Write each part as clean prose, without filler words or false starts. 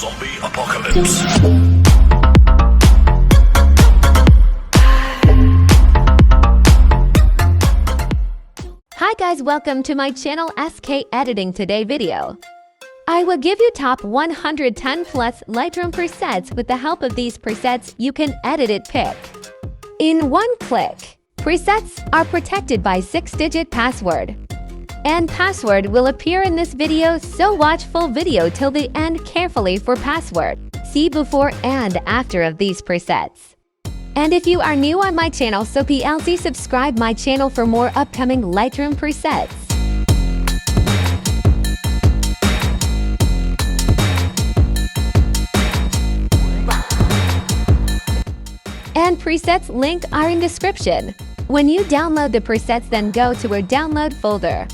Zombie apocalypse. Hi guys, welcome to my channel SK Editing Today video. I will give you top 110 plus Lightroom presets. With the help of these presets, you can edit it pick in one click. Presets are protected by 6-digit password. And password will appear in this video, so watch full video till the end carefully for password. See before and after of these presets. And if you are new on my channel, so PLC subscribe my channel for more upcoming Lightroom presets. And presets link are in description. When you download the presets, then go to our download folder.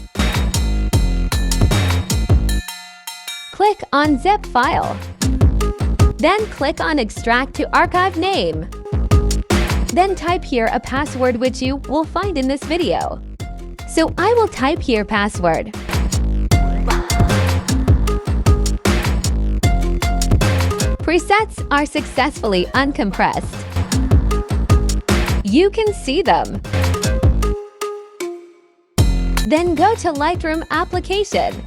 Click on zip file. Then click on extract to archive name. Then type here a password which you will find in this video. So I will type here password. Presets are successfully uncompressed. You can see them. Then go to Lightroom application.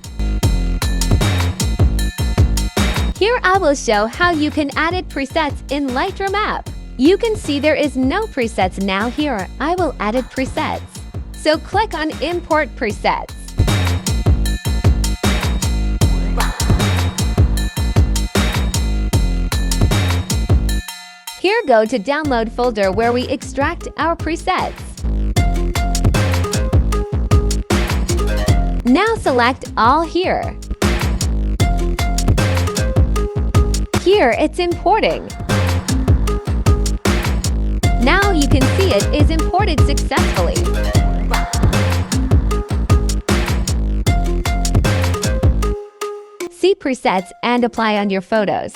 Here I will show how you can edit presets in Lightroom app. You can see there is no presets now. Here I will edit presets. So click on import presets. Here go to download folder where we extract our presets. Now select all here. Here it's importing. Now you can see it is imported successfully. See presets and apply on your photos.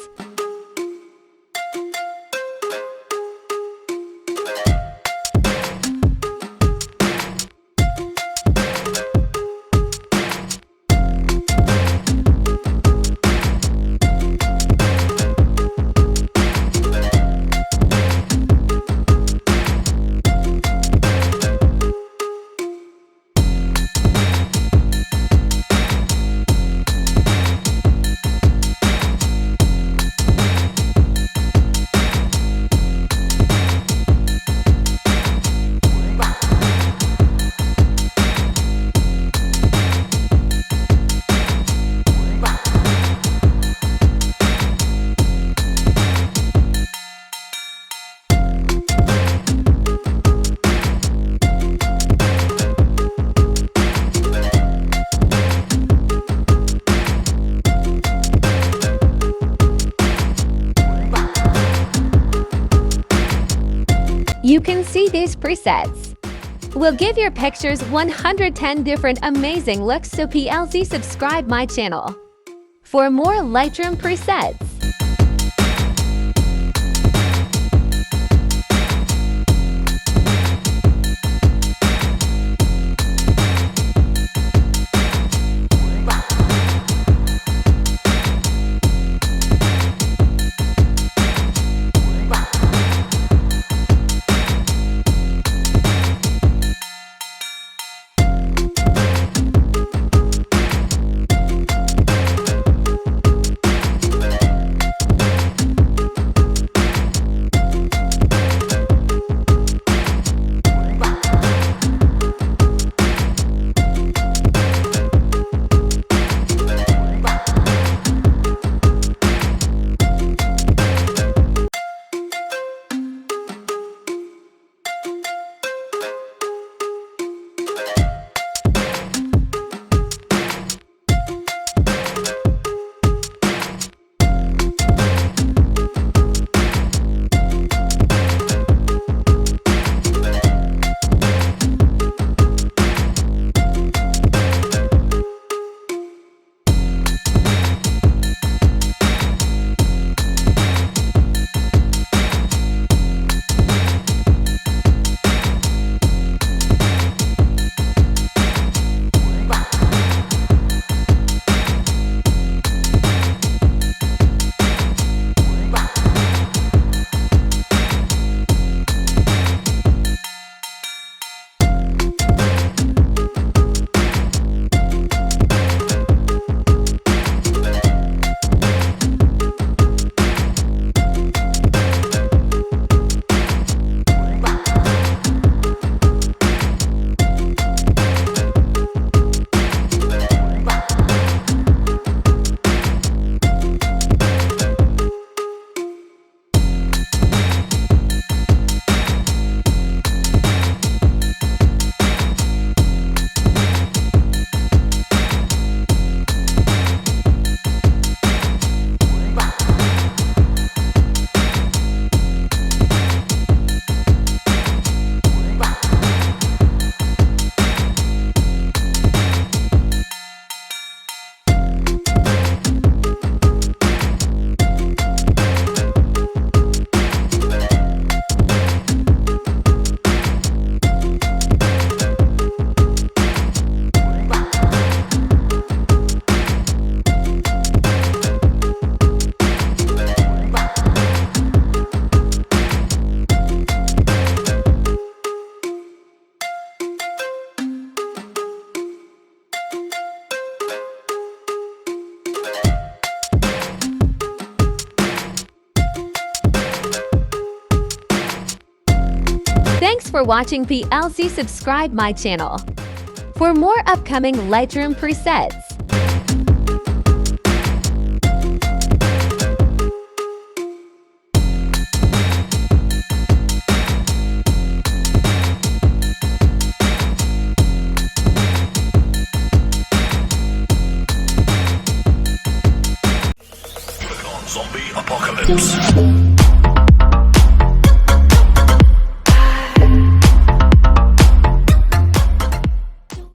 You can see these presets will give your pictures 110 different amazing looks, so PLC subscribe my channel for more Lightroom presets. for watching PLC. Subscribe my channel for more upcoming Lightroom presets. Zombie apocalypse.